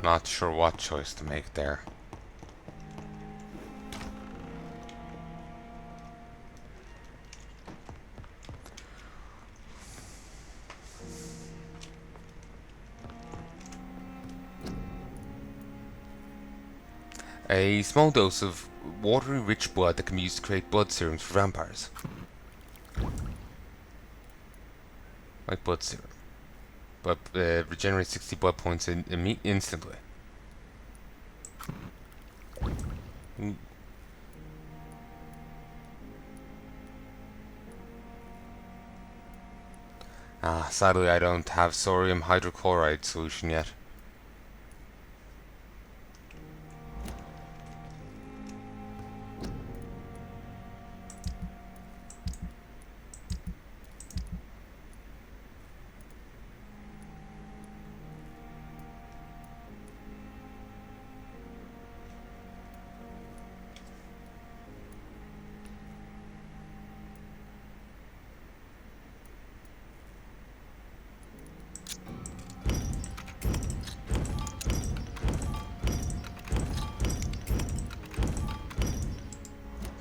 Not sure what choice to make there. A small dose of watery-rich blood that can be used to create blood serums for vampires. Like blood serum. But regenerates 60 blood points instantly. Ooh. Sadly I don't have sodium hydrochloride solution yet.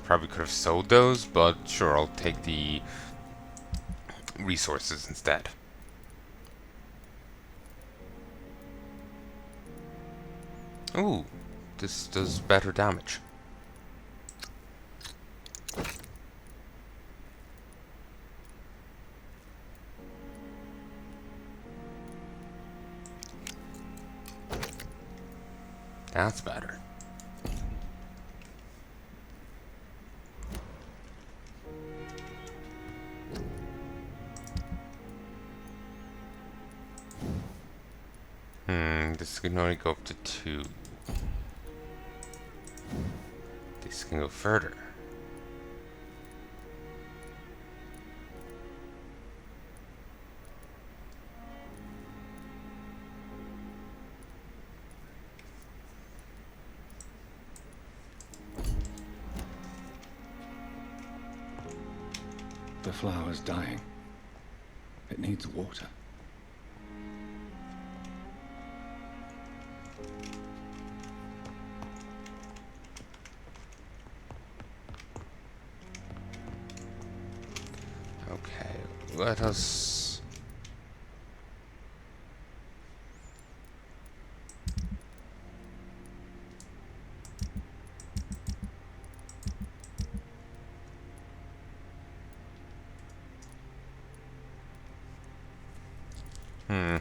Probably could have sold those, but sure, I'll take the resources instead. Ooh, this does better damage. That's better. This can only go up to 2. This can go further. The flower's dying. It needs water. Okay, let us... Hmm.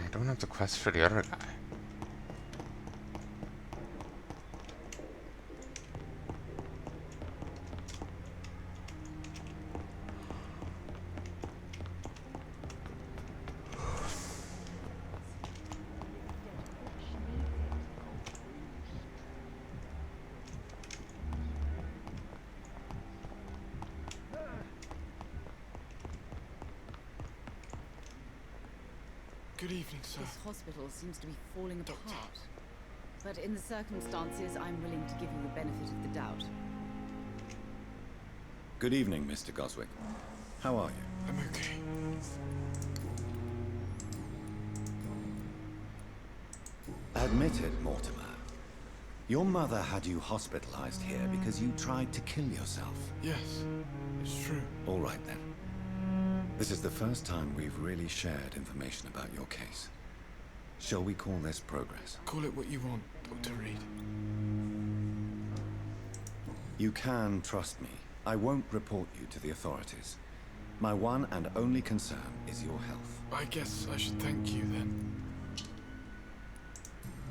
I don't have the quest for the other guy. Good evening, sir. This hospital seems to be falling apart. But in the circumstances, I'm willing to give you the benefit of the doubt. Good evening, Mr. Goswick. How are you? I'm okay. Admit it, Mortimer. Your mother had you hospitalized here because you tried to kill yourself. Yes, it's true. All right, then. This is the first time we've really shared information about your case. Shall we call this progress? Call it what you want, Dr. Reed. You can trust me. I won't report you to the authorities. My one and only concern is your health. I guess I should thank you then.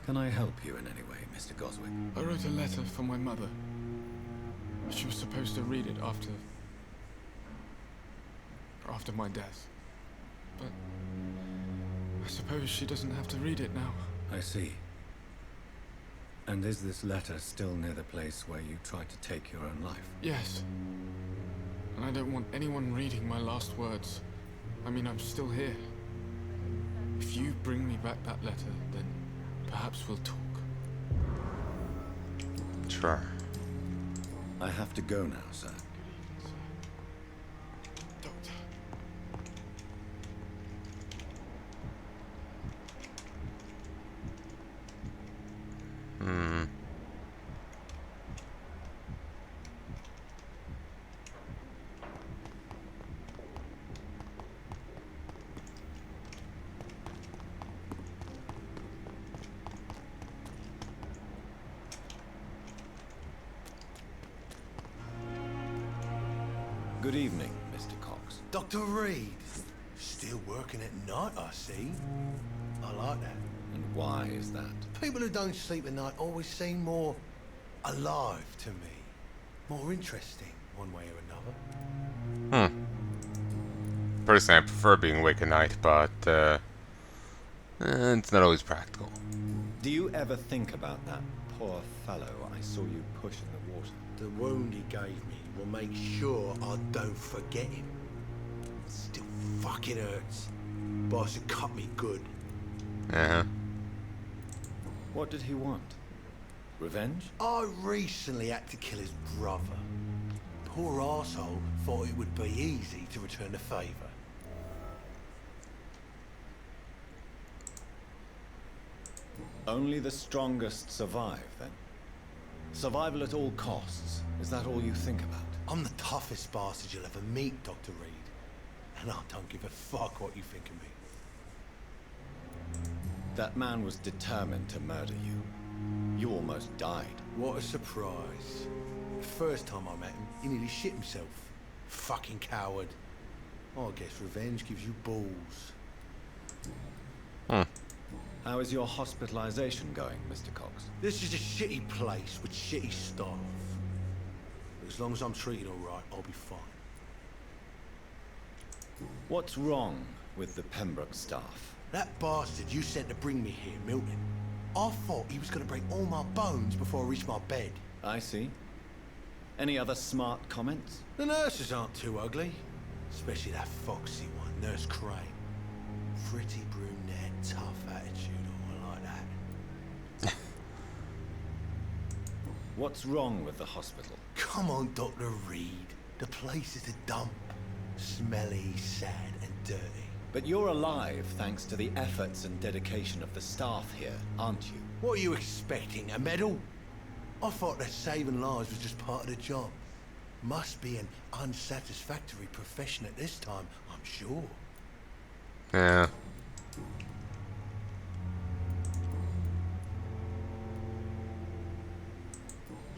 Can I help you in any way, Mr. Goswick? I wrote a letter for my mother. She was supposed to read it after my death. But I suppose she doesn't have to read it now. I see. And is this letter still near the place where you tried to take your own life? Yes. And I don't want anyone reading my last words. I mean, I'm still here. If you bring me back that letter, then perhaps we'll talk. Sure. I have to go now, sir. Doctor. Good evening, Mr. Cox. Dr. Reed. Still working at night, I see. I like that. And why is that? People who don't sleep at night always seem more alive to me. More interesting, one way or another. Personally, I prefer being awake at night, but it's not always practical. Do you ever think about that poor fellow I saw you push in the water? The wound he gave me will make sure I don't forget him. Still fucking hurts. Boss had cut me good. Uh-huh. What did he want? Revenge? I recently had to kill his brother. Poor arsehole thought it would be easy to return the favour. Only the strongest survive, then? Survival at all costs. Is that all you think about? I'm the toughest bastard you'll ever meet, Dr. Reed. And I don't give a fuck what you think of me. That man was determined to murder you. You almost died. What a surprise. The first time I met him, he nearly shit himself. Fucking coward. I guess revenge gives you balls. How is your hospitalization going, Mr. Cox? This is a shitty place with shitty staff. But as long as I'm treated alright, I'll be fine. What's wrong with the Pembroke staff? That bastard you sent to bring me here, Milton. I thought he was gonna break all my bones before I reached my bed. I see. Any other smart comments? The nurses aren't too ugly. Especially that foxy one, Nurse Crane. Pretty brunette, tough attitude, all like that. What's wrong with the hospital? Come on, Dr. Reed. The place is a dump. Smelly, sad, and dirty. But you're alive thanks to the efforts and dedication of the staff here, aren't you? What are you expecting, a medal? I thought that saving lives was just part of the job. Must be an unsatisfactory profession at this time, I'm sure. Yeah.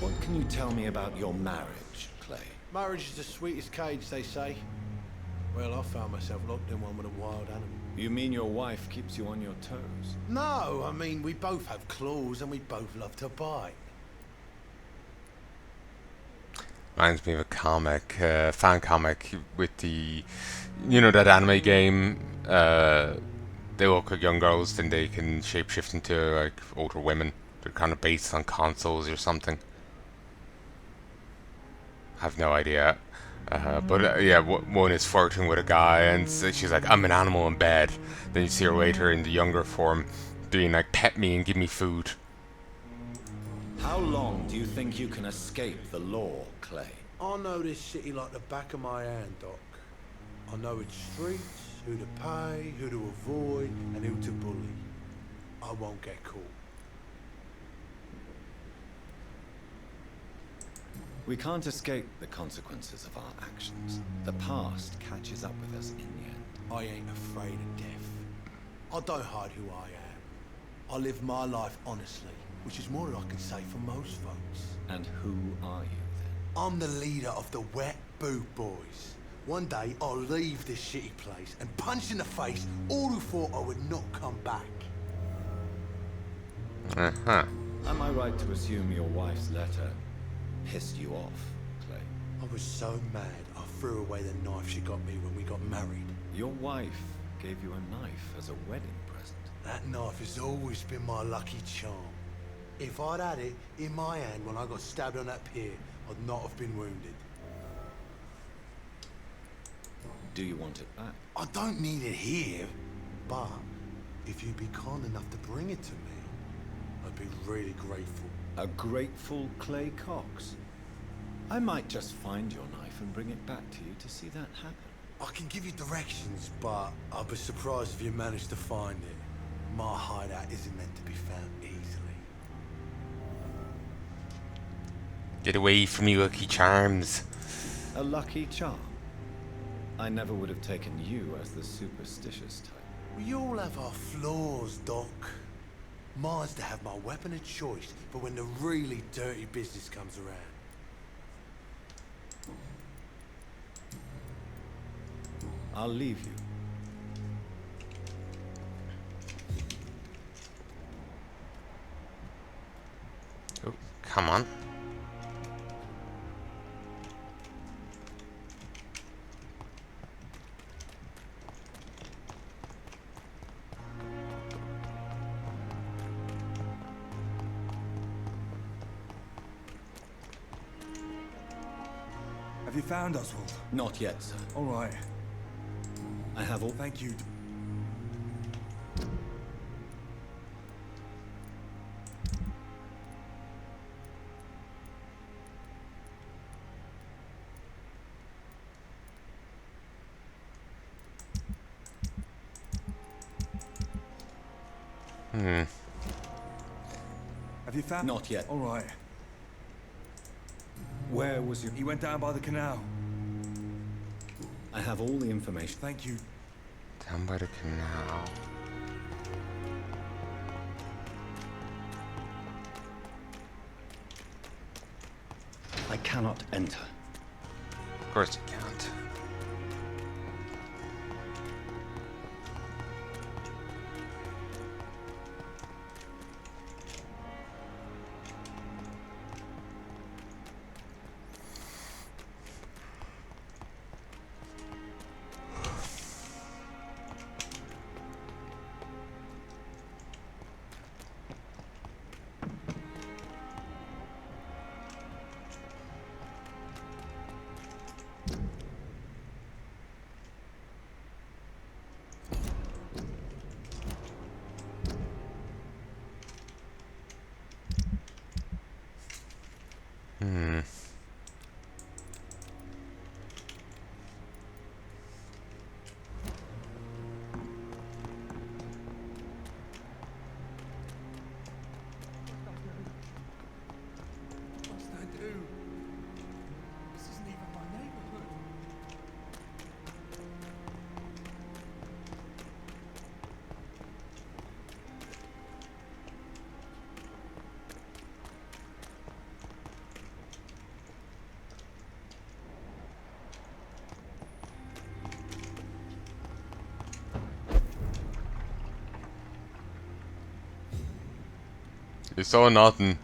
What can you tell me about your marriage, Clay? Marriage is the sweetest cage, they say. Well, I found myself locked in one with a wild animal. You mean your wife keeps you on your toes? No, I mean, we both have claws and we both love to bite. Reminds me of a comic, fan comic with the, you know, that anime game. They look like young girls, then they can shapeshift into like older women. They're kind of based on consoles or something. I have no idea. But yeah, one is flirting with a guy, and she's like, "I'm an animal in bed." Then you see her later in the younger form, being like, "Pet me and give me food." How long do you think you can escape the law, Clay? I know this city like the back of my hand, Doc. I know its streets, who to pay, who to avoid, and who to bully. I won't get caught. We can't escape the consequences of our actions. The past catches up with us in the end. I ain't afraid of death. I don't hide who I am. I live my life honestly, which is more than I can say for most folks. And who are you, then? I'm the leader of the Wet Boot Boys. One day, I'll leave this shitty place and punch in the face all who thought I would not come back. Uh-huh. Am I right to assume your wife's letter pissed you off, Clay? I was so mad, I threw away the knife she got me when we got married. Your wife gave you a knife as a wedding present. That knife has always been my lucky charm. If I'd had it in my hand when I got stabbed on that pier, I'd not have been wounded. Do you want it back? I don't need it here, but if you'd be kind enough to bring it to me, I'd be really grateful. A grateful Clay Cox. I might just find your knife and bring it back to you to see that happen. I can give you directions, but I'd be surprised if you managed to find it. My hideout isn't meant to be found easily. Get away from me, Lucky Charms. A lucky charm. I never would have taken you as the superstitious type. We all have our flaws, Doc. Mine's to have my weapon of choice for when the really dirty business comes around. I'll leave you. Oh, come on. Have you found Oswald? Not yet, sir. All right. I have all... Thank you. Have you found... Not yet. All right. Where was your... He went down by the canal. I have all the information. Thank you. Down by the canal. I cannot enter. Of course you can't. What must I do? This isn't even my neighborhood. You saw nothing.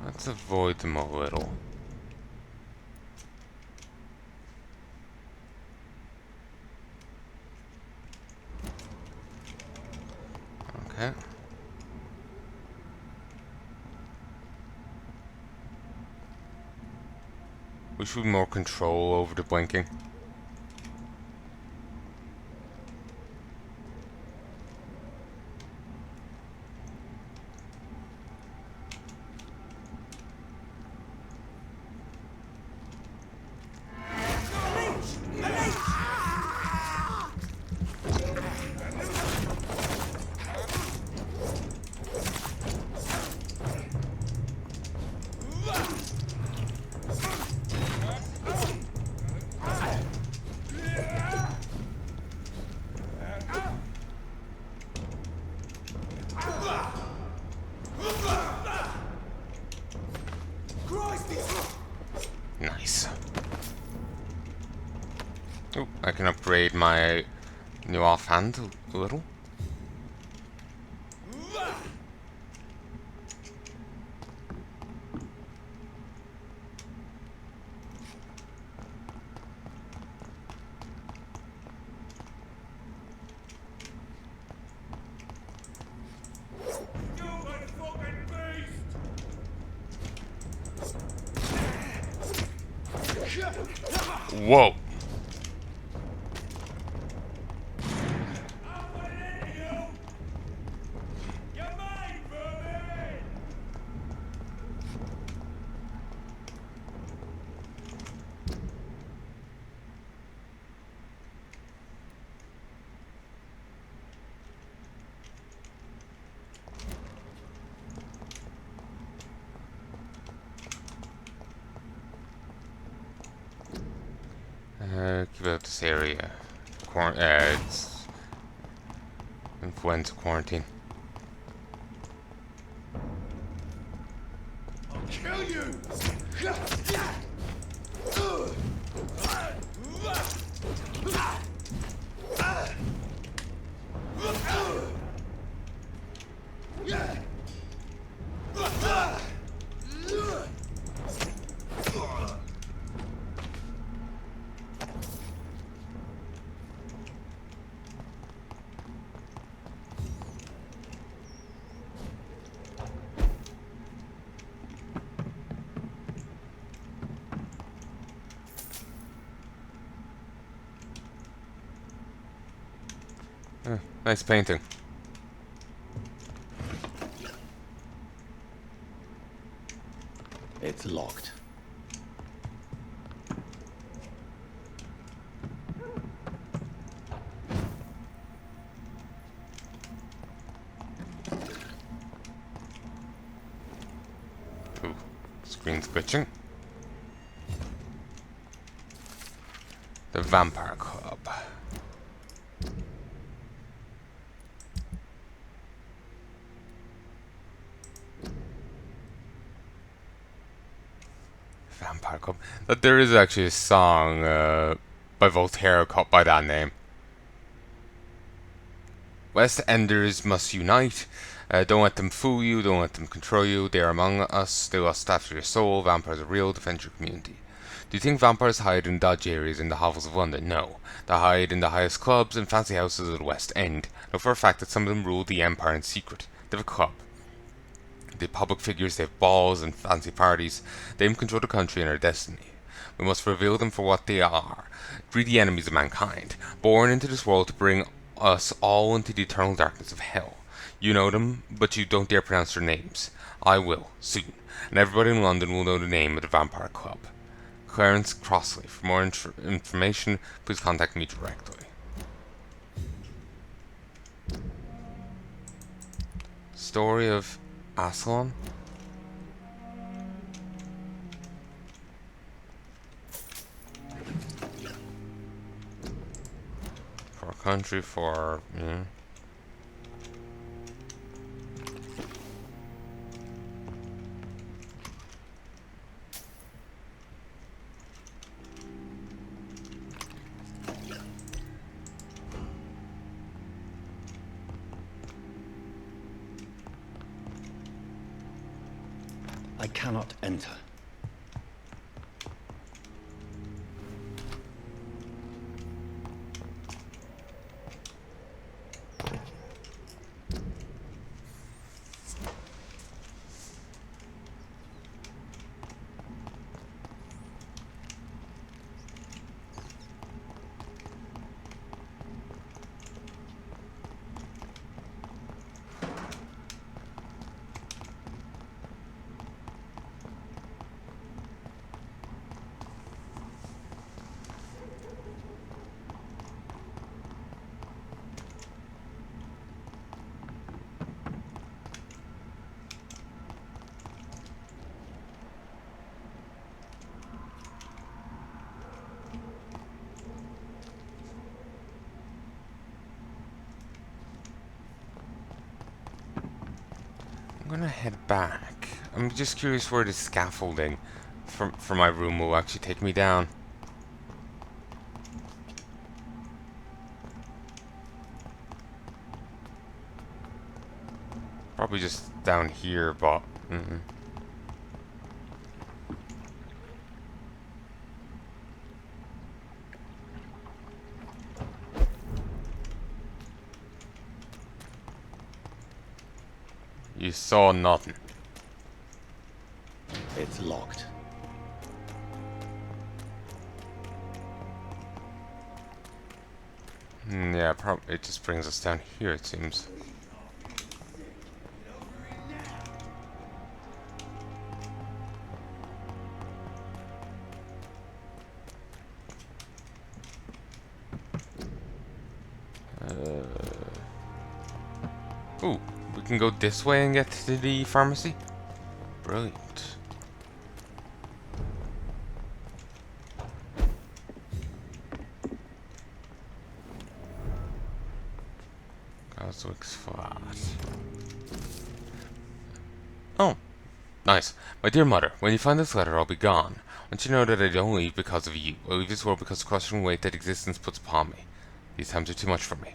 Let's avoid them a little. Okay. We should have more control over the blinking. Nice. Oh, I can upgrade my new offhand a little. Whoa. Give out this area. It's influenza quarantine. I'll kill you! Nice painting. It's locked. Ooh, screen's glitching. The Vampire Club. Vampire Club. That there is actually a song by Voltaire called by that name. West Enders must unite. Don't let them fool you, don't let them control you. They are among us, they lust after your soul. Vampires are real, defend your community. Do you think vampires hide in dodgy areas in the hovels of London? No. They hide in the highest clubs and fancy houses of the West End. Know for a fact that some of them rule the Empire in secret. They have a club. The public figures, they have balls and fancy parties. They aim to control the country and our destiny. We must reveal them for what they are. Greedy enemies of mankind, born into this world to bring us all into the eternal darkness of hell. You know them, but you don't dare pronounce their names. I will, soon, and everybody in London will know the name of the Vampire Club. Clarence Crossley. For more information, please contact me directly. Story of Aslan? For a country, for... I cannot enter. I'm gonna head back. I'm just curious where the scaffolding for my room will actually take me down. Probably just down here, but... You saw nothing. It's locked. Yeah, probably it just brings us down here, it seems. Ooh, we can go this way and get to the pharmacy? Brilliant. Goswick's flat. Oh, nice. My dear mother, when you find this letter, I'll be gone. I want you to know that I don't leave because of you. I leave this world because of the crushing weight that existence puts upon me. These times are too much for me.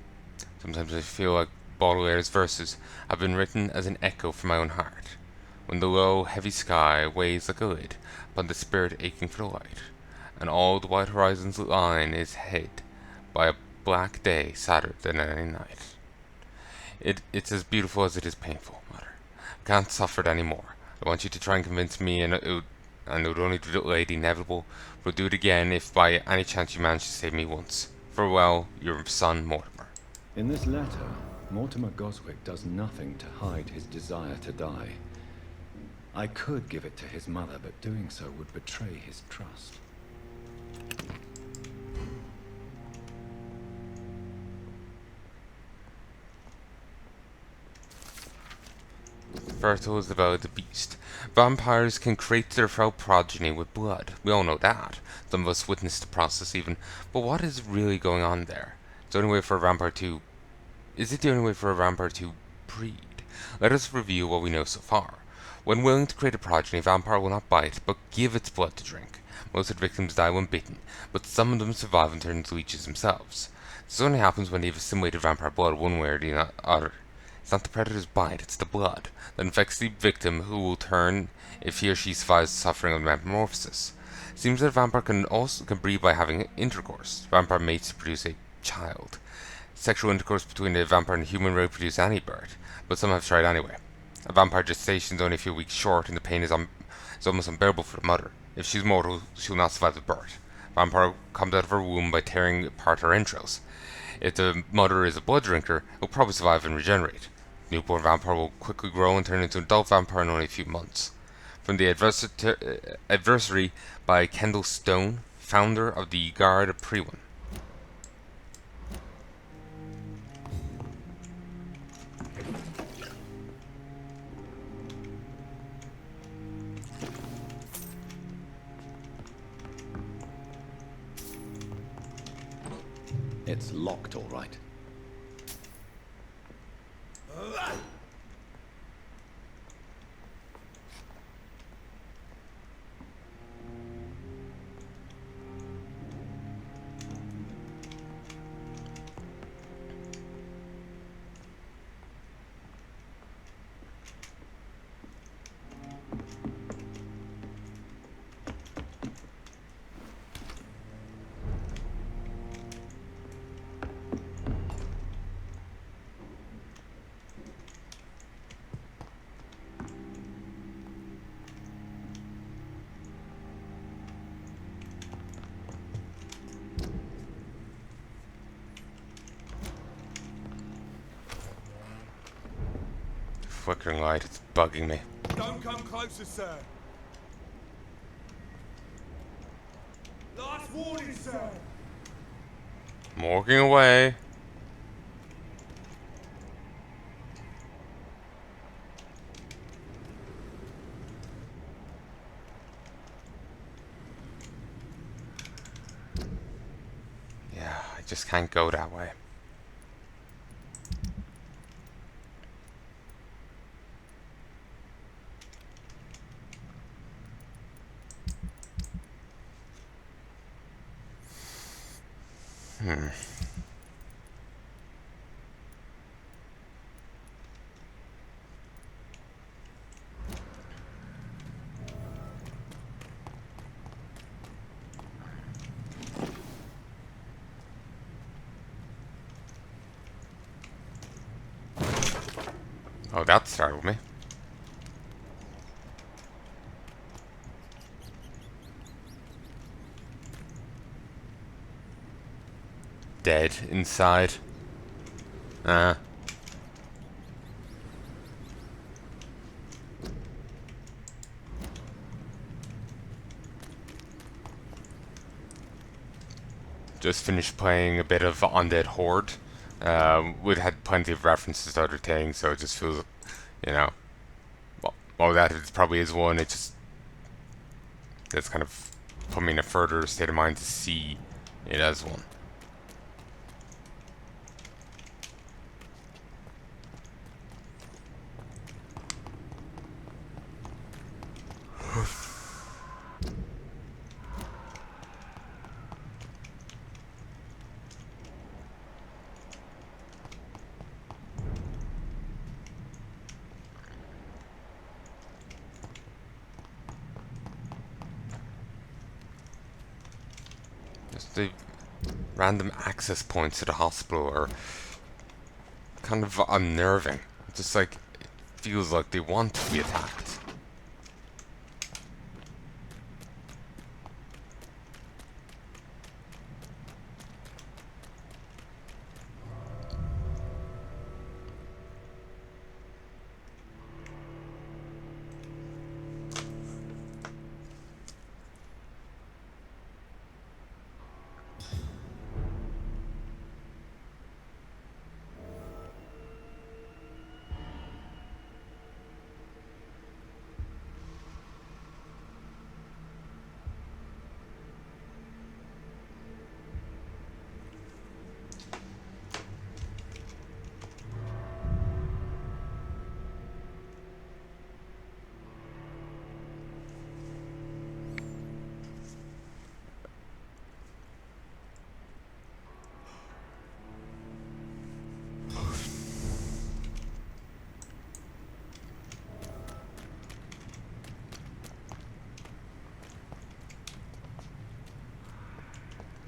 Sometimes I feel like Baudelaire's verses have been written as an echo from my own heart. When the low, heavy sky weighs like a lid upon the spirit aching for the light, and all the wide horizon's line is hid by a black day sadder than any night. It's as beautiful as it is painful, mother. I can't suffer it any more. I want you to try and convince me, and it would only delay the inevitable. We'll do it again if by any chance you manage to save me once. Farewell, your son Mortimer. In this letter, Mortimer Goswick does nothing to hide his desire to die. I could give it to his mother, but doing so would betray his trust. Fertile is about the beast. Vampires can create their foul progeny with blood. We all know that. Some of us witnessed the process even. But what is really going on there? It's the only way for a vampire to... Is it the only way for a vampire to breed? Let us review what we know so far. When willing to create a progeny, a vampire will not bite, but give its blood to drink. Most of the victims die when bitten, but some of them survive and turn into leeches themselves. This only happens when they've assimilated vampire blood one way or the other. It's not the predator's bite, it's the blood that infects the victim, who will turn if he or she survives the suffering of metamorphosis. It seems that a vampire can breed by having intercourse. Vampire mates to produce a child. Sexual intercourse between a vampire and a human will produce any bird, but some have tried anyway. A vampire gestation is only a few weeks short, and the pain is almost unbearable for the mother. If she's mortal, she'll not survive the birth. Vampire comes out of her womb by tearing apart her entrails. If the mother is a blood drinker, it will probably survive and regenerate. Newborn vampire will quickly grow and turn into an adult vampire in only a few months. From the Adversary by Kendall Stone, founder of the Guard of Priwen. It's locked, all right. Flickering light, it's bugging me. Don't come closer, sir. Last warning, sir. I'm walking away. Yeah, I just can't go that way. Oh, that startled me. dead inside. Ah. Just finished playing a bit of Undead Horde. We'd had plenty of references to other things, so it just feels, you know, well that it probably is one. It just that's kind of put me in a further state of mind to see it as one. Just the random access points to the hospital are kind of unnerving. Just like it feels like they want to be attacked.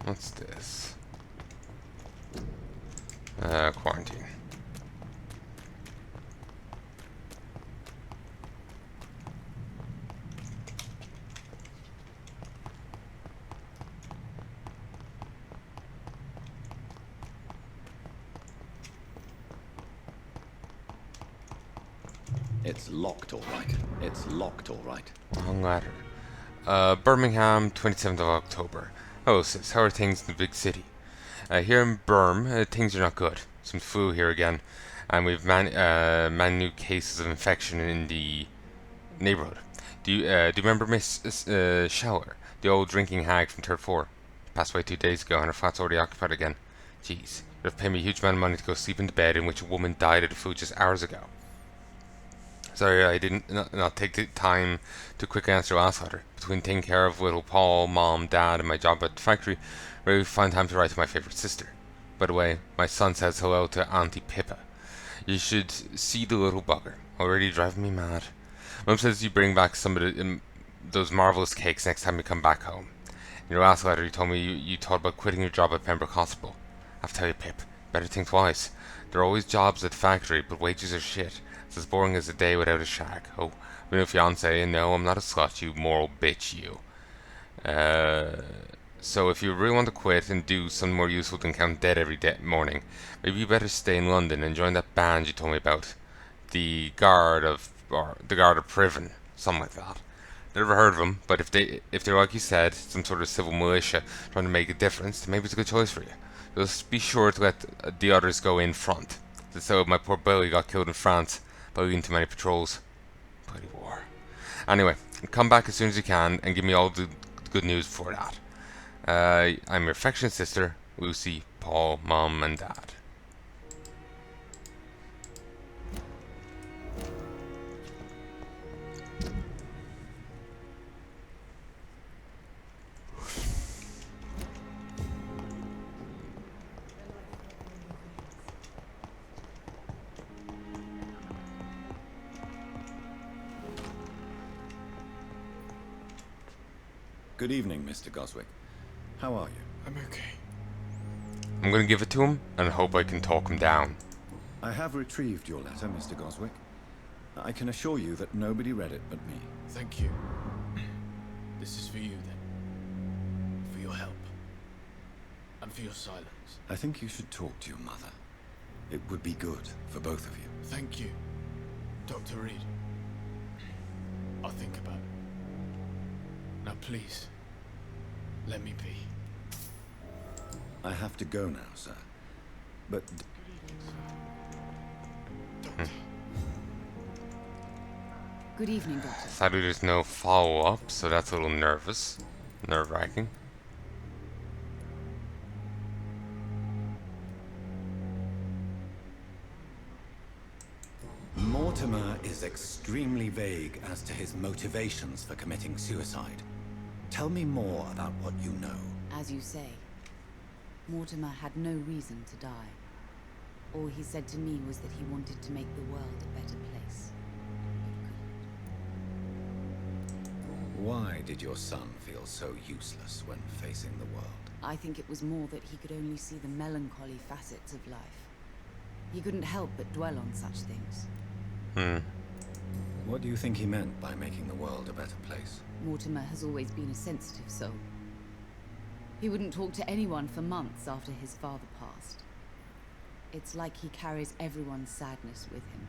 What's this? Quarantine. It's locked, all right. It's locked, all right. Long letter. Birmingham, 27th of October. Oh, sis, how are things in the big city? Here in Birm, things are not good. Some flu here again, and we've many new cases of infection in the neighborhood. Do you remember Miss Shower, the old drinking hag from third floor? Passed away 2 days ago, and her flat's already occupied again. Jeez, you'd have paid me a huge amount of money to go sleep in the bed in which a woman died of the flu just hours ago. Sorry, I didn't not take the time to quickly answer your ask letter. Between taking care of little Paul, Mom, Dad, and my job at the factory, I really find time to write to my favorite sister. By the way, my son says hello to Auntie Pippa. You should see the little bugger. Already driving me mad. Mom says you bring back some of those marvelous cakes next time you come back home. In your last letter, you told me you thought about quitting your job at Pembroke Hospital. I have to tell you, Pip, better think twice. There are always jobs at the factory, but wages are shit. It's as boring as a day without a shag. Oh, I'm a fiance, and no, I'm not a slut, you moral bitch, you. So if you really want to quit and do something more useful than count dead every morning, maybe you better stay in London and join that band you told me about. The Guard of Priven, something like that. Never heard of them, but if they're like you said, some sort of civil militia trying to make a difference, then maybe it's a good choice for you. Just be sure to let the others go in front. So my poor Billy got killed in France by leading too many patrols. Bloody war. Anyway, come back as soon as you can and give me all the good news before that. I'm your affectionate sister, Lucy, Paul, Mom, and Dad. Good evening, Mr. Goswick. How are you? I'm okay. I'm gonna give it to him and hope I can talk him down. I have retrieved your letter, Mr. Goswick. I can assure you that nobody read it but me. Thank you. This is for you, then. For your help. and for your silence. I think you should talk to your mother. It would be good for both of you. Thank you, Dr. Reed. I'll think about it. Now please, let me be. I have to go now, sir. But Doctor. Good evening, Doctor. Sadly, there's no follow-up, so that's a little nerve-wracking. Mortimer is extremely vague as to his motivations for committing suicide. Tell me more about what you know. As you say, Mortimer had no reason to die. All he said to me was that he wanted to make the world a better place. Why did your son feel so useless when facing the world? I think it was more that he could only see the melancholy facets of life. He couldn't help but dwell on such things. What do you think he meant by making the world a better place? Mortimer has always been a sensitive soul. He wouldn't talk to anyone for months after his father passed. It's like he carries everyone's sadness with him.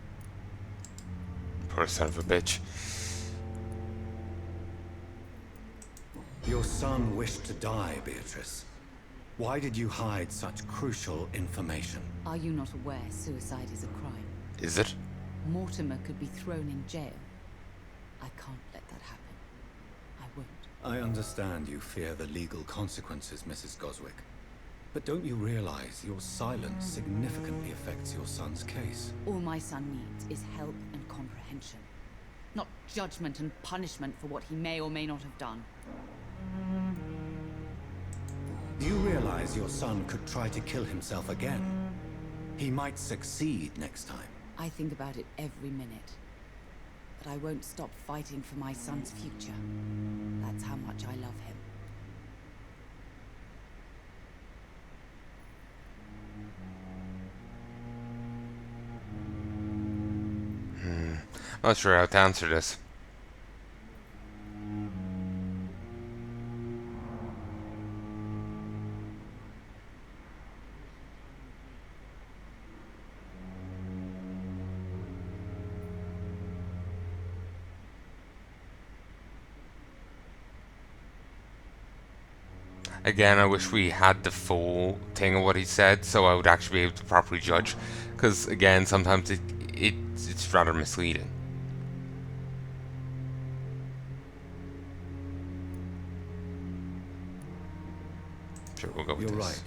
Poor son of a bitch. Your son wished to die, Beatrice. Why did you hide such crucial information? Are you not aware suicide is a crime? Is it? Mortimer could be thrown in jail. I can't let that happen. I won't. I understand you fear the legal consequences, Mrs. Goswick. But don't you realize your silence significantly affects your son's case? All my son needs is help and comprehension. Not judgment and punishment for what he may or may not have done. Do you realize your son could try to kill himself again? He might succeed next time. I think about it every minute. But I won't stop fighting for my son's future. That's how much I love him. Not sure how to answer this. Again, I wish we had the full thing of what he said, so I would actually be able to properly judge. Because again, sometimes it's rather misleading. Sure, we'll go with You're this. right.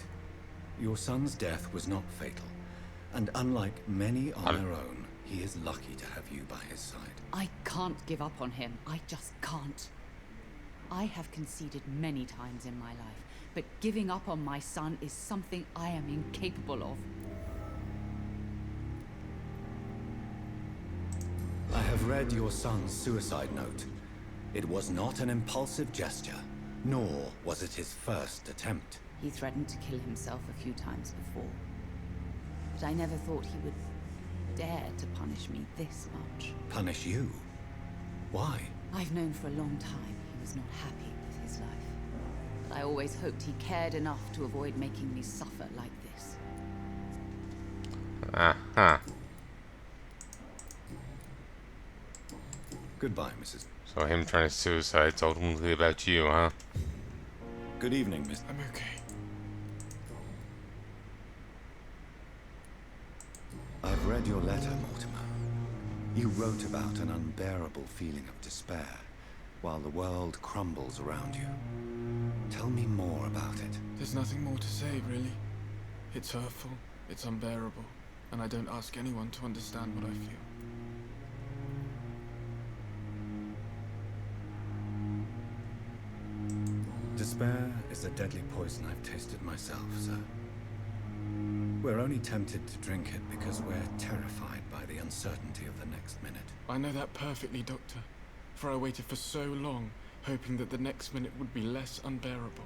Your son's death was not fatal. And unlike many on their own, he is lucky to have you by his side. I can't give up on him. I just can't. I have conceded many times in my life, but giving up on my son is something I am incapable of. I have read your son's suicide note. It was not an impulsive gesture, nor was it his first attempt. He threatened to kill himself a few times before. But I never thought he would dare to punish me this much. Punish you? Why? I've known for a long time he was not happy with his life. But I always hoped he cared enough to avoid making me suffer like this. Uh-huh. Goodbye, Mrs. So him trying to suicide's ultimately about you, huh? Good evening, Miss. I'm okay. I've read your letter, Mortimer. You wrote about an unbearable feeling of despair, while the world crumbles around you. Tell me more about it. There's nothing more to say, really. It's hurtful, it's unbearable, and I don't ask anyone to understand what I feel. Despair is a deadly poison I've tasted myself, sir. We're only tempted to drink it because we're terrified by the uncertainty of the next minute. I know that perfectly, Doctor. For I waited for so long, hoping that the next minute would be less unbearable.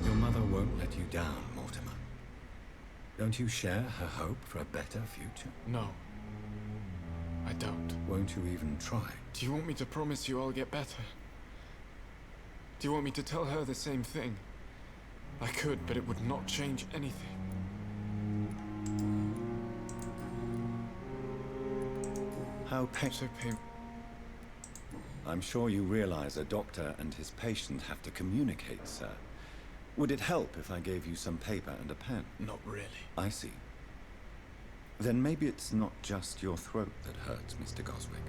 Your mother won't let you down, Mortimer. Don't you share her hope for a better future? No. I don't. Won't you even try? Do you want me to promise you I'll get better? Do you want me to tell her the same thing? I could, but it would not change anything. How So painful. I'm sure you realize a doctor and his patient have to communicate, sir. Would it help if I gave you some paper and a pen? Not really. I see. Then maybe it's not just your throat that hurts, Mr. Goswick.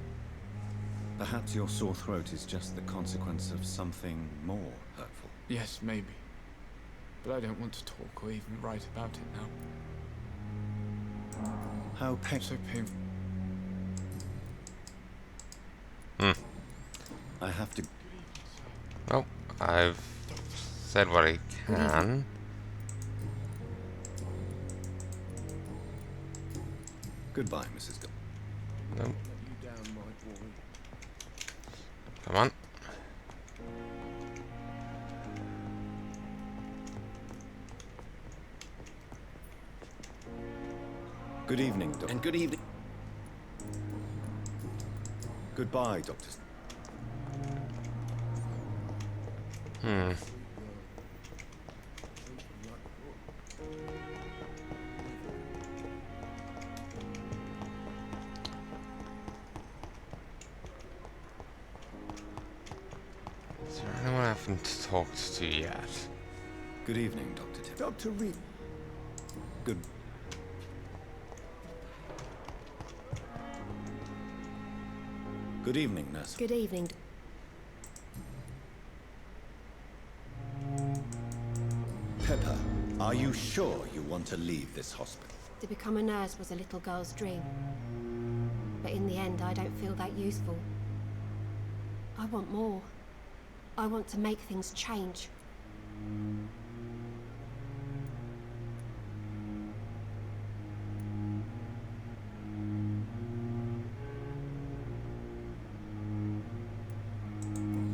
Perhaps your sore throat is just the consequence of something more hurtful. Yes, maybe. But I don't want to talk or even write about it now. How So painful. I have to... Oh, I've said what I can. Goodbye, Mrs. No, You down, my boy. come on. Good evening, Doctor. And good evening. Goodbye, Doctor. Is there anyone I haven't talked to yet? Good evening, Dr. Tim. Dr. Reed. Good... Good evening, nurse. Good evening. Pepper, are you sure you want to leave this hospital? To become a nurse was a little girl's dream. But in the end, I don't feel that useful. I want more. I want to make things change.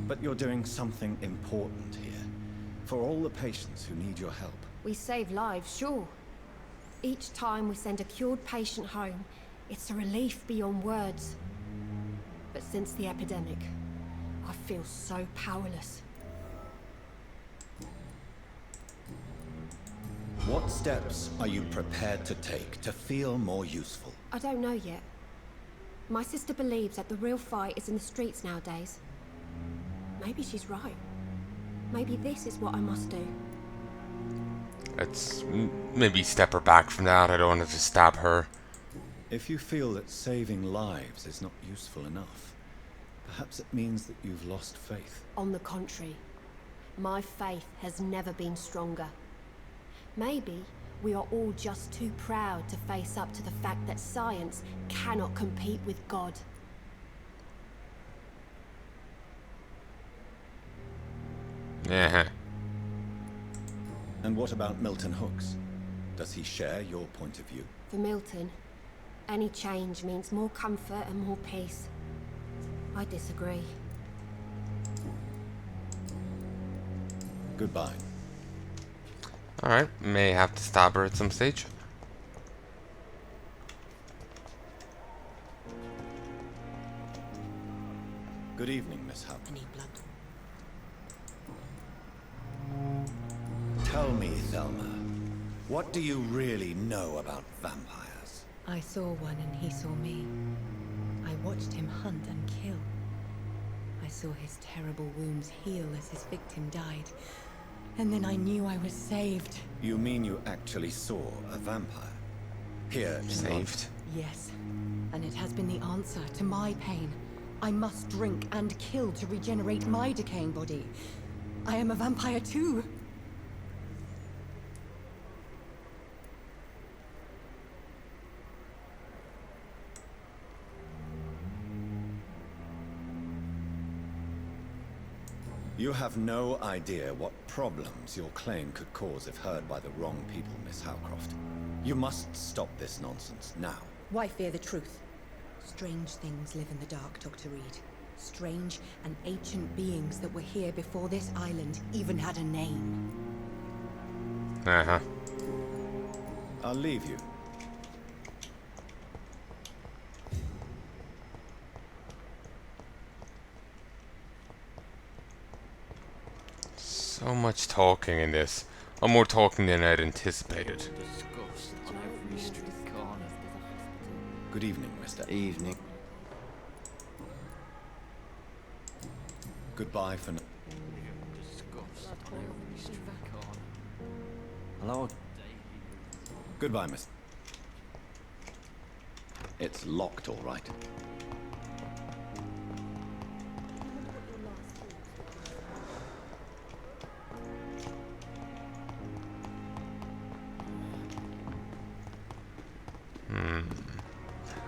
But you're doing something important here. For all the patients who need your help. We save lives, sure. Each time we send a cured patient home, it's a relief beyond words. But since the epidemic, I feel so powerless. What steps are you prepared to take to feel more useful? I don't know yet. My sister believes that the real fight is in the streets nowadays. Maybe she's right. Maybe this is what I must do. Let's maybe step her back from that. I don't want to stab her. If you feel that saving lives is not useful enough, perhaps it means that you've lost faith. On the contrary, my faith has never been stronger. Maybe we are all just too proud to face up to the fact that science cannot compete with God. Yeah. And what about Milton Hooks? Does he share your point of view? For Milton, any change means more comfort and more peace. I disagree. Goodbye. Alright, may have to stab her at some stage. Good evening, Miss Hub. I need blood. Tell me, Thelma, what do you really know about vampires? I saw one and he saw me. I watched him hunt and kill. I saw his terrible wounds heal as his victim died. And then I knew I was saved. You mean you actually saw a vampire? Here in Saved. Yes. And it has been the answer to my pain. I must drink and kill to regenerate my decaying body. I am a vampire too. You have no idea what problems your claim could cause if heard by the wrong people, Miss Howcroft. You must stop this nonsense now. Why fear the truth? Strange things live in the dark, Dr. Reed. Strange and ancient beings that were here before this island even had a name. Uh-huh. I'll leave you. So much talking in this. I'm more talking than I'd anticipated. Disgust on every street corner. Good evening, Mr. Evening. Goodbye for now. Disgust on every street corner. Hello? Goodbye, Miss. It's locked, all right.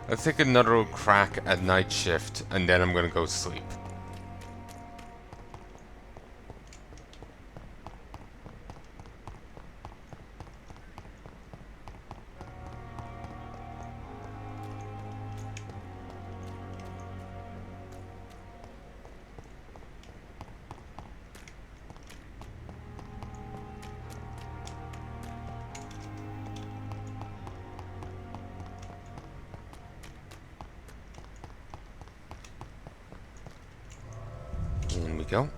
Let's take another crack at night shift, and then I'm gonna go sleep. In we go.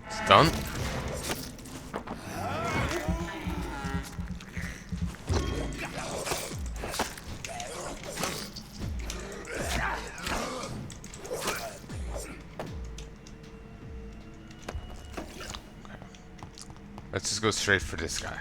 It's done. Let's just go straight for this guy.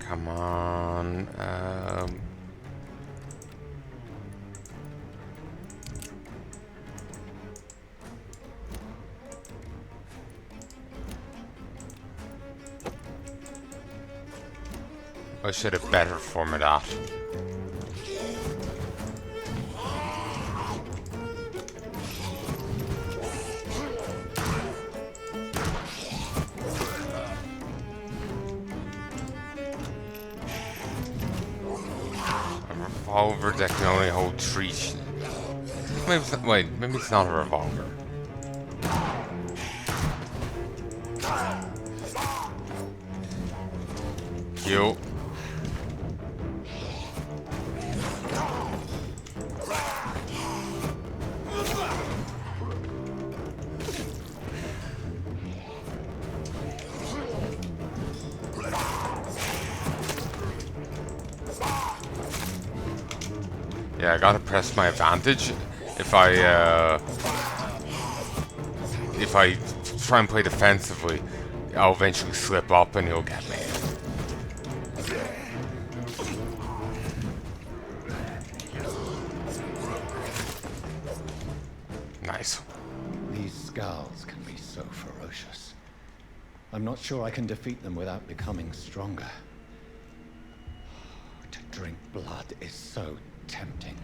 Come on. I should have better form of that. Revolver that can only hold 3. Maybe it's not, wait, maybe it's not a revolver. Yo. Yeah, I gotta press my advantage. If I try and play defensively, I'll eventually slip up and he'll get me. Nice. These skulls can be so ferocious. I'm not sure I can defeat them without becoming stronger. To drink blood is so tempting.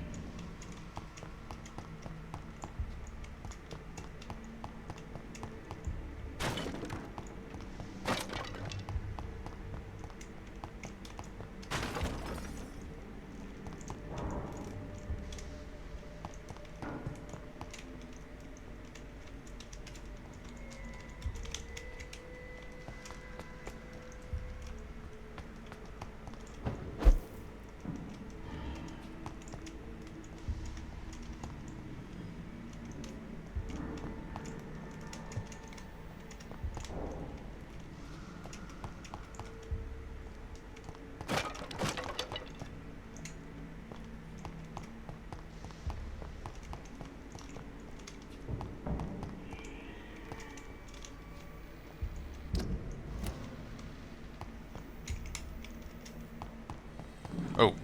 Oh,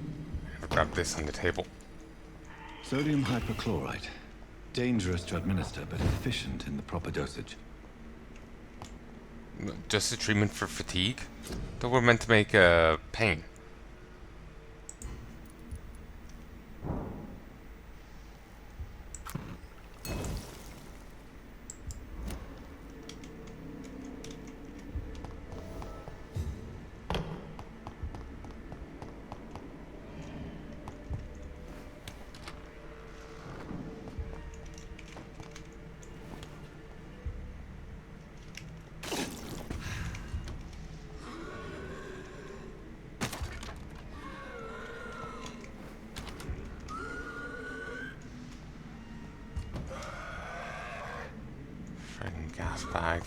I'll grab this on the table. Sodium hypochlorite. Dangerous to administer, but efficient in the proper dosage. Just a treatment for fatigue? Thought we're meant to make pain. Friggin' gas bag.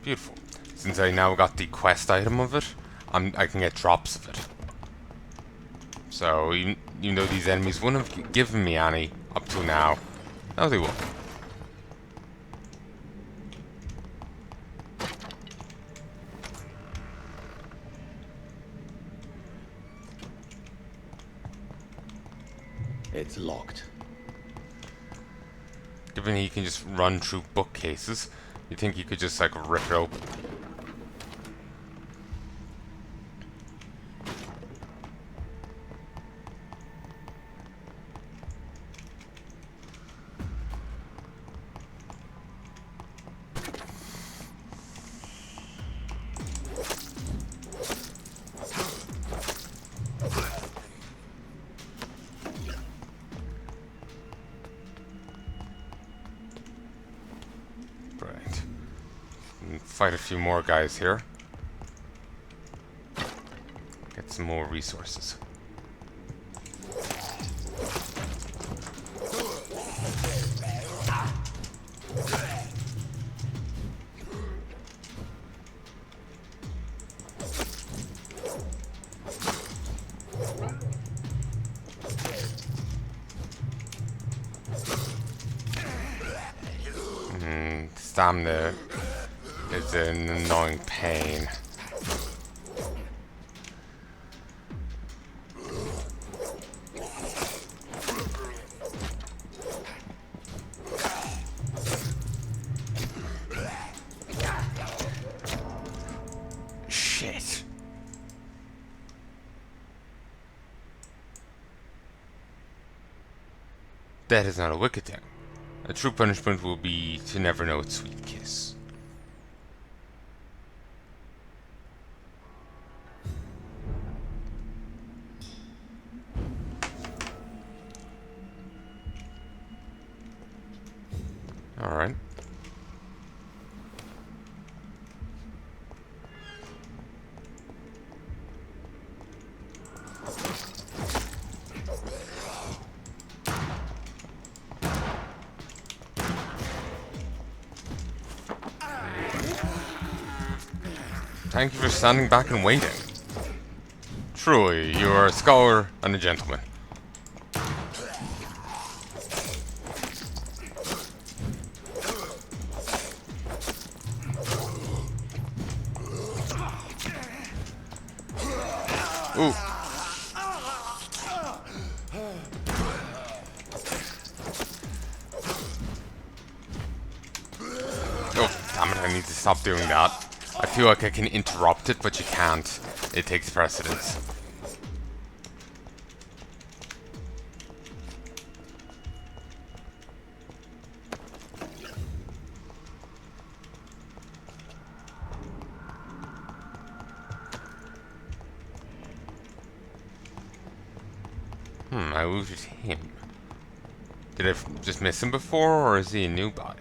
Beautiful. Since I now got the quest item of it, I can get drops of it. So even though these enemies wouldn't have given me any up till now, now they will. It's locked. Given he can just run through bookcases, you think you could just like rip it open. Fight a few more guys here. Get some more resources. Stamina is an annoying pain. Shit. That is not a wicked thing. A true punishment will be to never know its sweet kiss. Alright. Thank you for standing back and waiting. Truly, you are a scholar and a gentleman. Ooh. Oh, damn it, I need to stop doing that. I feel like I can interrupt it, but you can't. It takes precedence. I looted him. Did I just miss him before, or is he a new body?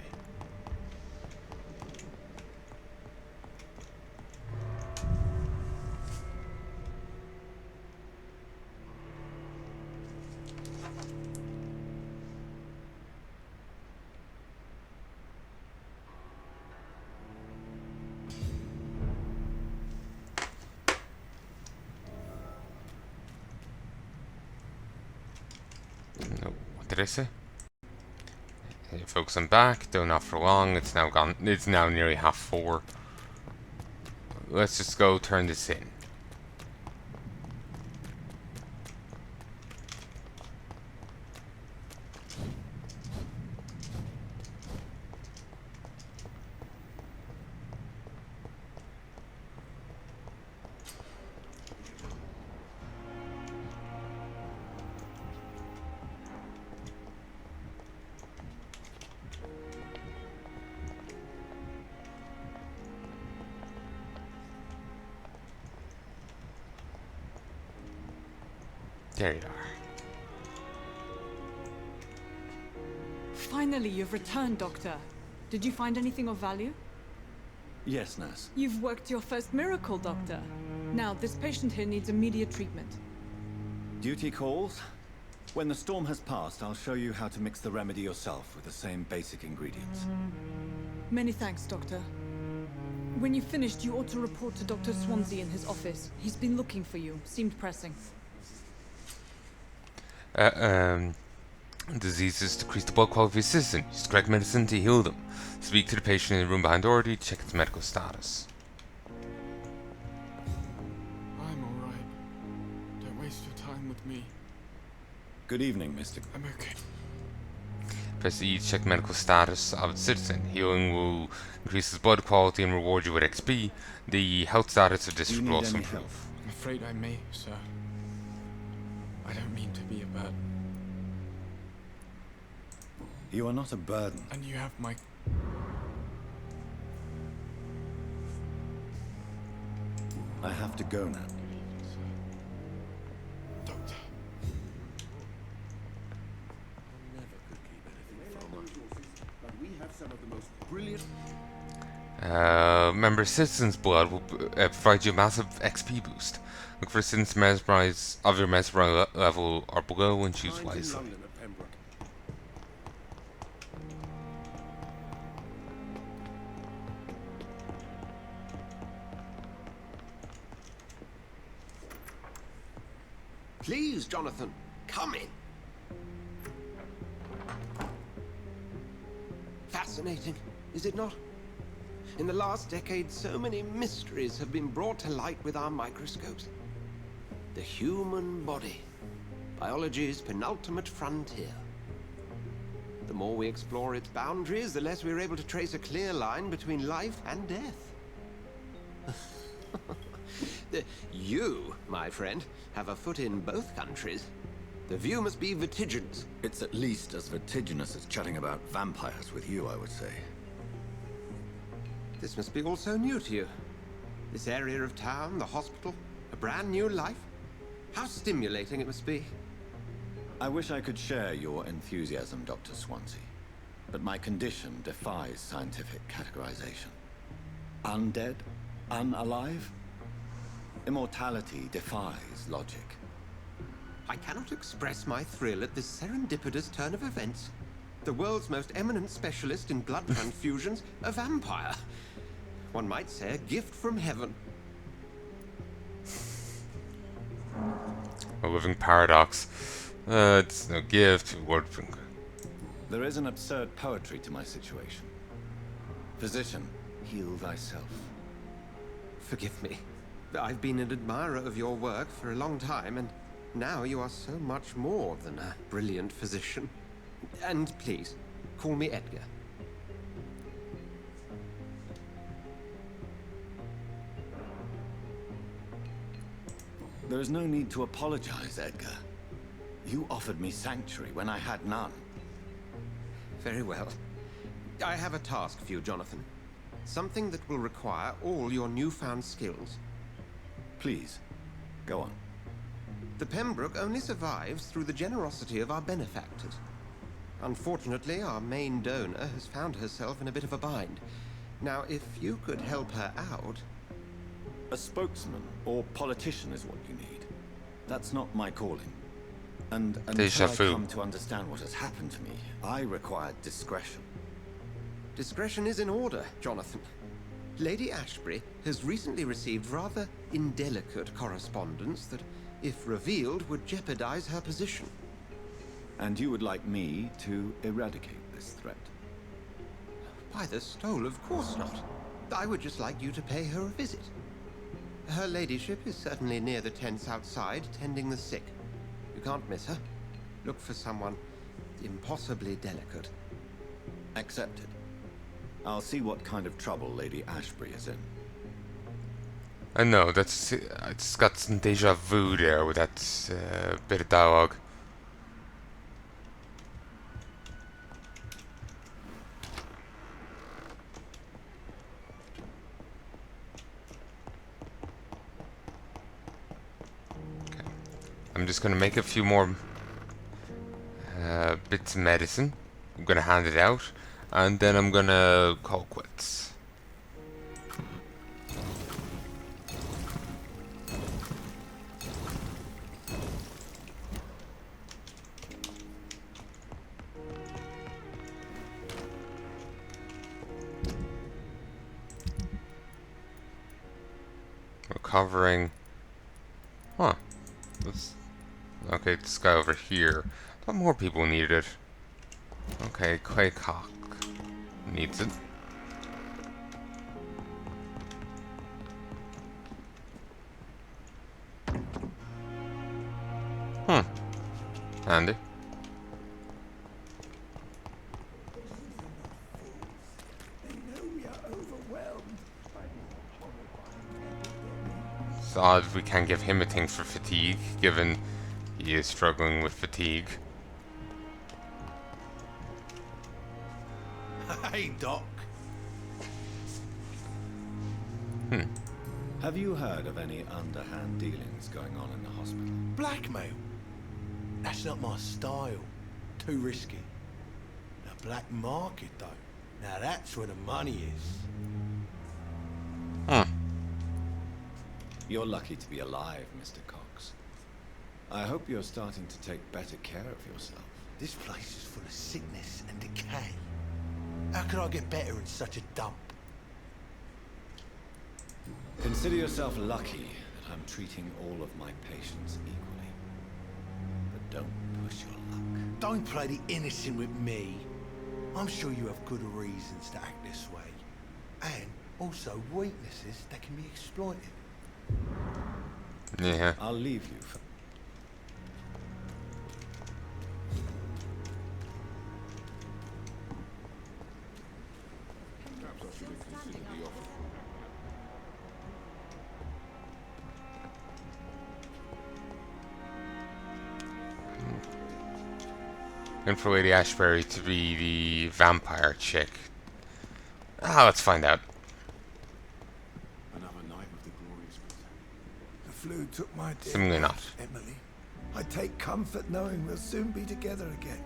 No, what did I say? Hey, folks, I'm back. Though not for long. It's now gone. It's now nearly 4:30. Let's just go turn this in. There you are. Finally, you've returned, Doctor. Did you find anything of value? Yes, nurse. You've worked your first miracle, Doctor. Now, this patient here needs immediate treatment. Duty calls. When the storm has passed, I'll show you how to mix the remedy yourself with the same basic ingredients. Many thanks, Doctor. When you've finished, you ought to report to Dr. Swansea in his office. He's been looking for you. Seemed pressing. Diseases decrease the blood quality of your system. Use the correct medicine to heal them. Speak to the patient in the room behind the door to check its medical status. I'm alright. Don't waste your time with me. Good evening, Mr. I'm okay. Press E to check medical status of the citizen. Healing will increase his blood quality and reward you with XP. The health status of this Do you will need also any improve. help? I'm afraid I may, sir. I don't mean to be a burden. You are not a burden. And you have my... I have to go now. Doctor. Remember, citizen's blood will provide you a massive XP boost. Look for citizens mesmerize of your mesmerize level or below and choose wisely. Please, Jonathan, come in. Fascinating, is it not? In the last decade, so many mysteries have been brought to light with our microscopes. The human body, biology's penultimate frontier. The more we explore its boundaries, the less we're able to trace a clear line between life and death. You, my friend, have a foot in both countries. The view must be vertiginous. It's at least as vertiginous as chatting about vampires with you, I would say. This must be all so new to you. This area of town, the hospital, a brand new life. How stimulating it must be. I wish I could share your enthusiasm, Dr. Swansea. But my condition defies scientific categorization. Undead? Unalive? Immortality defies logic. I cannot express my thrill at this serendipitous turn of events. The world's most eminent specialist in blood transfusions, a vampire. One might say a gift from heaven. A living paradox. It's no gift. Word. There is an absurd poetry to my situation. Physician, heal thyself. Forgive me. I've been an admirer of your work for a long time, and now you are so much more than a brilliant physician. And please, call me Edgar. There is no need to apologize, Edgar. You offered me sanctuary when I had none. Very well. I have a task for you, Jonathan. Something that will require all your newfound skills. Please, go on. The Pembroke only survives through the generosity of our benefactors. Unfortunately, our main donor has found herself in a bit of a bind. Now, if you could help her out... A spokesman or politician is what you need. That's not my calling. And until I come to understand what has happened to me, I require discretion. Discretion is in order, Jonathan. Lady Ashbury has recently received rather indelicate correspondence that, if revealed, would jeopardize her position. And you would like me to eradicate this threat? By the stole, of course not. I would just like you to pay her a visit. Her ladyship is certainly near the tents outside, tending the sick. You can't miss her. Look for someone impossibly delicate. Accepted. I'll see what kind of trouble Lady Ashbury is in. I know, it's got some deja vu there with that bit of dialogue. Okay. I'm just gonna make a few more bits of medicine. I'm gonna hand it out, and then I'm gonna call quits. Recovering. Huh. Okay, this guy over here. I thought more people needed it. Okay, Quaycock needs it. Handy. It's odd we can't give him a thing for fatigue, given he is struggling with fatigue. Hey, Doc. Have you heard of any underhand dealings going on in the hospital? Blackmail? That's not my style. Too risky. The black market, though. Now that's where the money is. You're lucky to be alive, Mr. Cox. I hope you're starting to take better care of yourself. This place is full of sickness and decay. How could I get better in such a dump? Consider yourself lucky that I'm treating all of my patients equally. But don't push your luck. Don't play the innocent with me. I'm sure you have good reasons to act this way. And also weaknesses that can be exploited. Yeah. I'll leave you for... And for Lady Ashbury to be the vampire chick. Let's find out. Another night of the glorious blizzard. The flu took my dear Seemingly not. life, Emily. I take comfort knowing we'll soon be together again.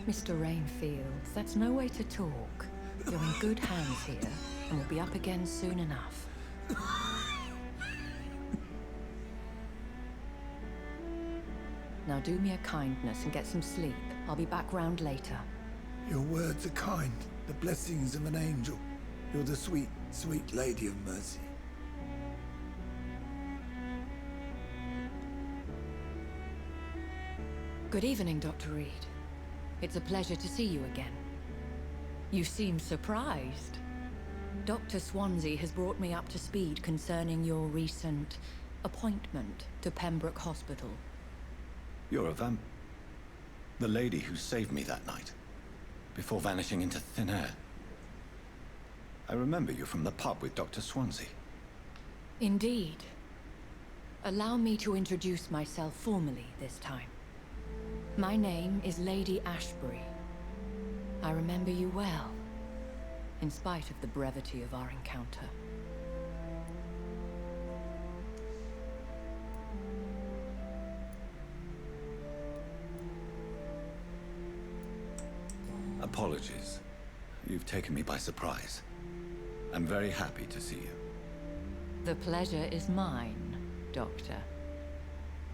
Mr. Rainfield, that's no way to talk. You're in good hands here, and we'll be up again soon enough. Now do me a kindness and get some sleep. I'll be back round later. Your words are kind, the blessings of an angel. You're the sweet, sweet Lady of Mercy. Good evening, Dr. Reed. It's a pleasure to see you again. You seem surprised. Dr. Swansea has brought me up to speed concerning your recent appointment to Pembroke Hospital. You're a vamp... The lady who saved me that night, before vanishing into thin air. I remember you from the pub with Dr. Swansea. Indeed. Allow me to introduce myself formally this time. My name is Lady Ashbury. I remember you well, in spite of the brevity of our encounter. Apologies. You've taken me by surprise. I'm very happy to see you. The pleasure is mine, Doctor.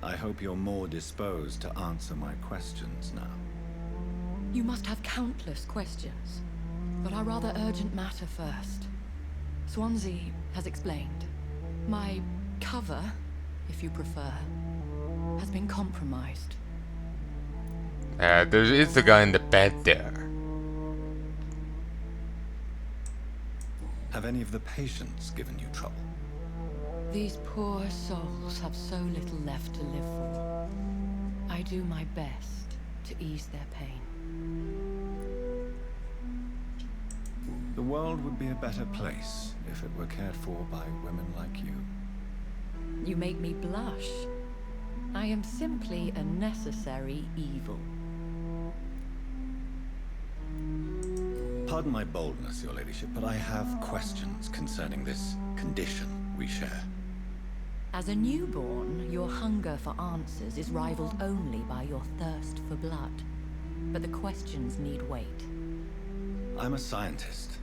I hope you're more disposed to answer my questions now. You must have countless questions, but our rather urgent matter first. Swansea has explained. My cover, if you prefer, has been compromised. There is the guy in the bed there. Have any of the patients given you trouble? These poor souls have so little left to live for. I do my best to ease their pain. The world would be a better place if it were cared for by women like you. You make me blush. I am simply a necessary evil. Pardon my boldness, your ladyship, but I have questions concerning this condition we share. As a newborn, your hunger for answers is rivaled only by your thirst for blood. But the questions need wait. I'm a scientist.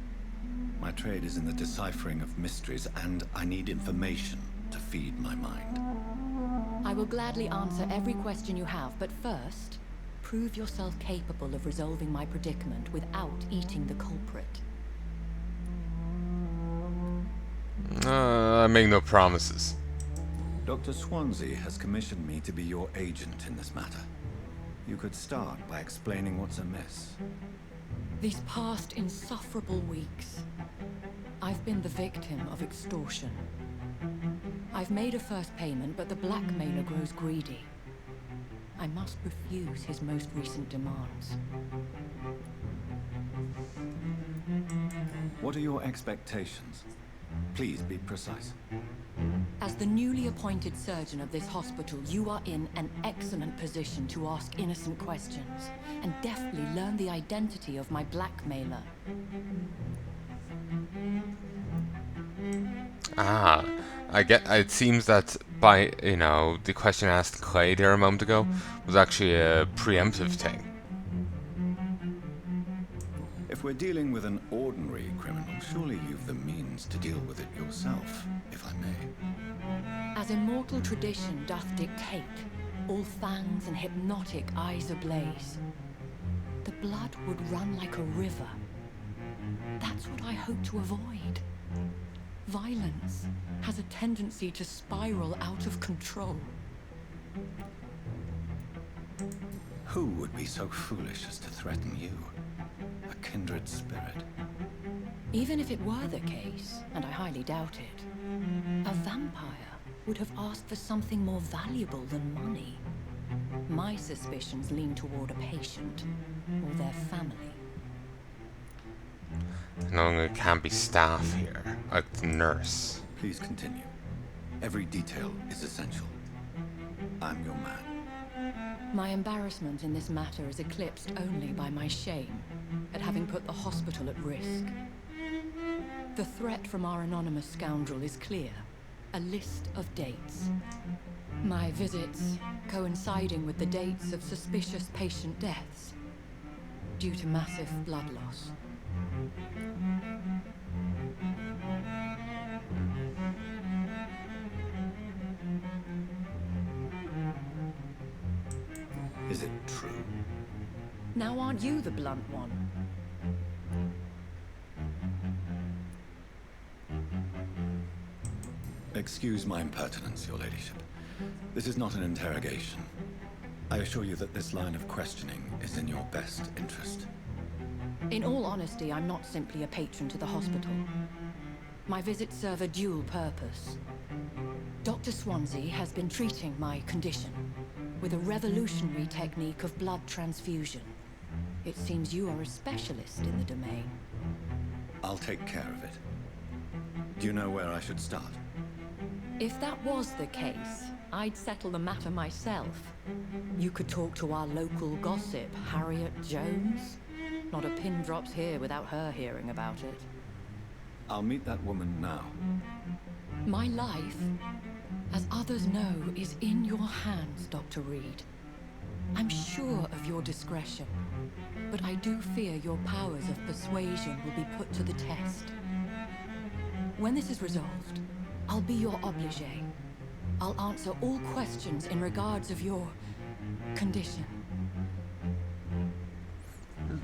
My trade is in the deciphering of mysteries, and I need information to feed my mind. I will gladly answer every question you have, but first, prove yourself capable of resolving my predicament without eating the culprit. I make no promises. Dr. Swansea has commissioned me to be your agent in this matter. You could start by explaining what's amiss. These past insufferable weeks, I've been the victim of extortion. I've made a first payment, but the blackmailer grows greedy. I must refuse his most recent demands. What are your expectations? Please be precise. As the newly appointed surgeon of this hospital, you are in an excellent position to ask innocent questions and deftly learn the identity of my blackmailer. Ah, it seems that by, the question I asked Clay there a moment ago was actually a preemptive thing. If we're dealing with an ordinary criminal, surely you've the means to deal with it yourself, if I may. As immortal tradition doth dictate, all fangs and hypnotic eyes ablaze, the blood would run like a river. That's what I hope to avoid. Violence has a tendency to spiral out of control. Who would be so foolish as to threaten you? A kindred spirit. Even if it were the case, and I highly doubt it, a vampire would have asked for something more valuable than money. My suspicions lean toward a patient or their family. No, it can't be staff here, like the nurse. Please continue. Every detail is essential. I'm your man. My embarrassment in this matter is eclipsed only by my shame at having put the hospital at risk. The threat from our anonymous scoundrel is clear. A list of dates. My visits coinciding with the dates of suspicious patient deaths due to massive blood loss. Is it true? Now aren't you the blunt one? Excuse my impertinence, your ladyship. This is not an interrogation. I assure you that this line of questioning is in your best interest. In all honesty, I'm not simply a patron to the hospital. My visits serve a dual purpose. Dr. Swansea has been treating my condition with a revolutionary technique of blood transfusion. It seems you are a specialist in the domain. I'll take care of it. Do you know where I should start? If that was the case, I'd settle the matter myself. You could talk to our local gossip, Harriet Jones. Not a pin drops here without her hearing about it. I'll meet that woman now. My life, as others know, is in your hands, Dr. Reed. I'm sure of your discretion, but I do fear your powers of persuasion will be put to the test. When this is resolved, I'll be your obligé. I'll answer all questions in regards of your condition.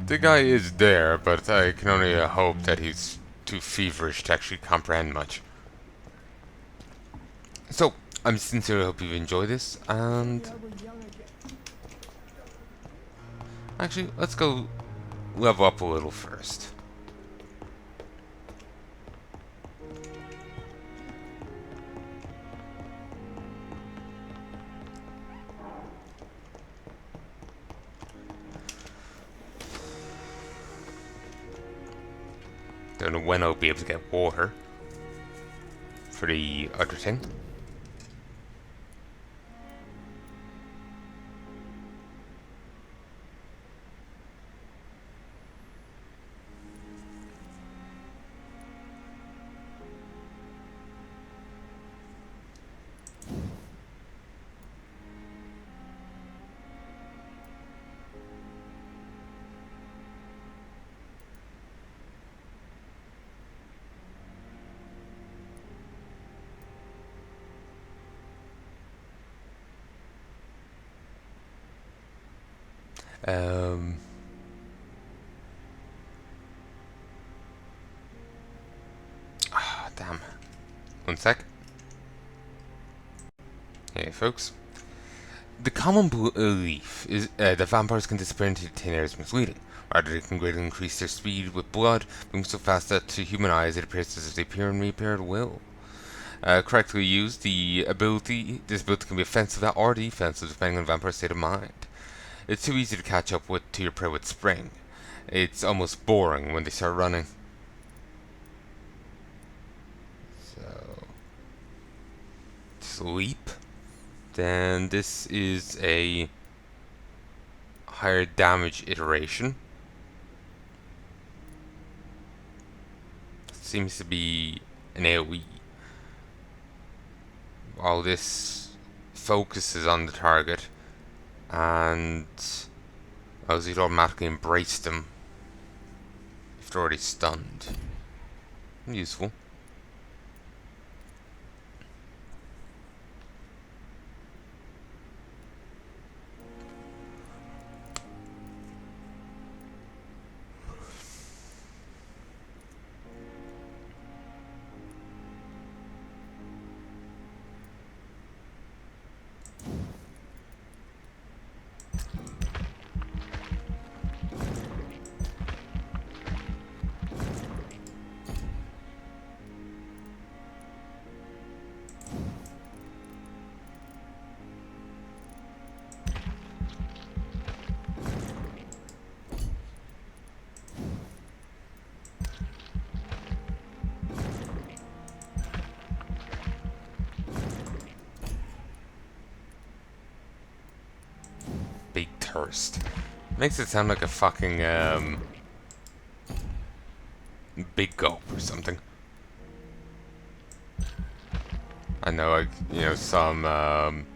The guy is there, but I can only hope that he's too feverish to actually comprehend much. So, I sincerely hope you've enjoyed this, and... Actually, let's go level up a little first. Don't know when I'll be able to get water for the other thing. Damn. One sec. Hey, folks. The common belief is that vampires can disappear into thin air is misleading. Rather, they can greatly increase their speed with blood, moving so fast that to human eyes it appears as if they appear and reappear at will. Correctly used, this ability can be offensive or defensive depending on the vampire's state of mind. It's too easy to catch up to your prey with spring. It's almost boring when they start running. So, sleep. Then this is a higher damage iteration. Seems to be an AoE. While this focuses on the target, and as you'd automatically embrace them if they're already stunned. Useful. Big thirst. Makes it sound like a fucking big gulp or something. I know, like, you know, some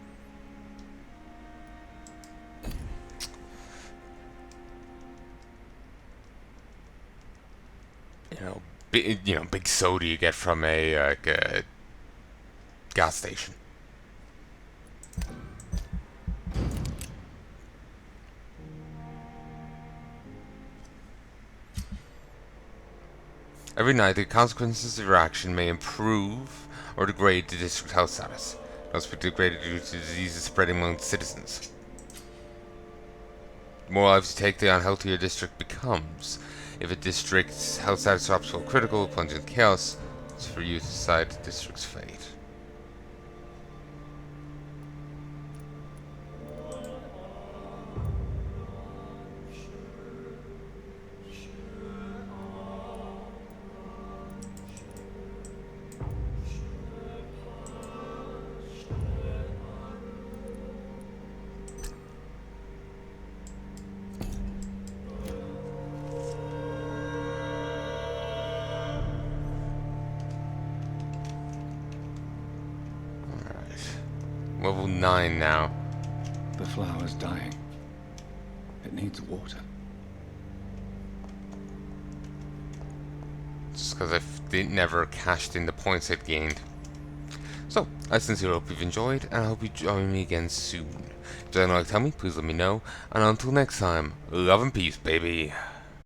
big soda you get from a gas station. Every night, the consequences of your action may improve or degrade the district health status. It must be degraded due to diseases spreading among citizens. more lives you take, the unhealthier a district becomes. If a district's health status drops below critical, plunging into chaos, it's for you to decide the district's fate. Level 9 now. The flower's dying. It needs water. Just because I never cashed in the points I'd gained. So, I sincerely hope you've enjoyed, and I hope you join me again soon. If you don't like to tell me, please let me know. And until next time, love and peace, baby.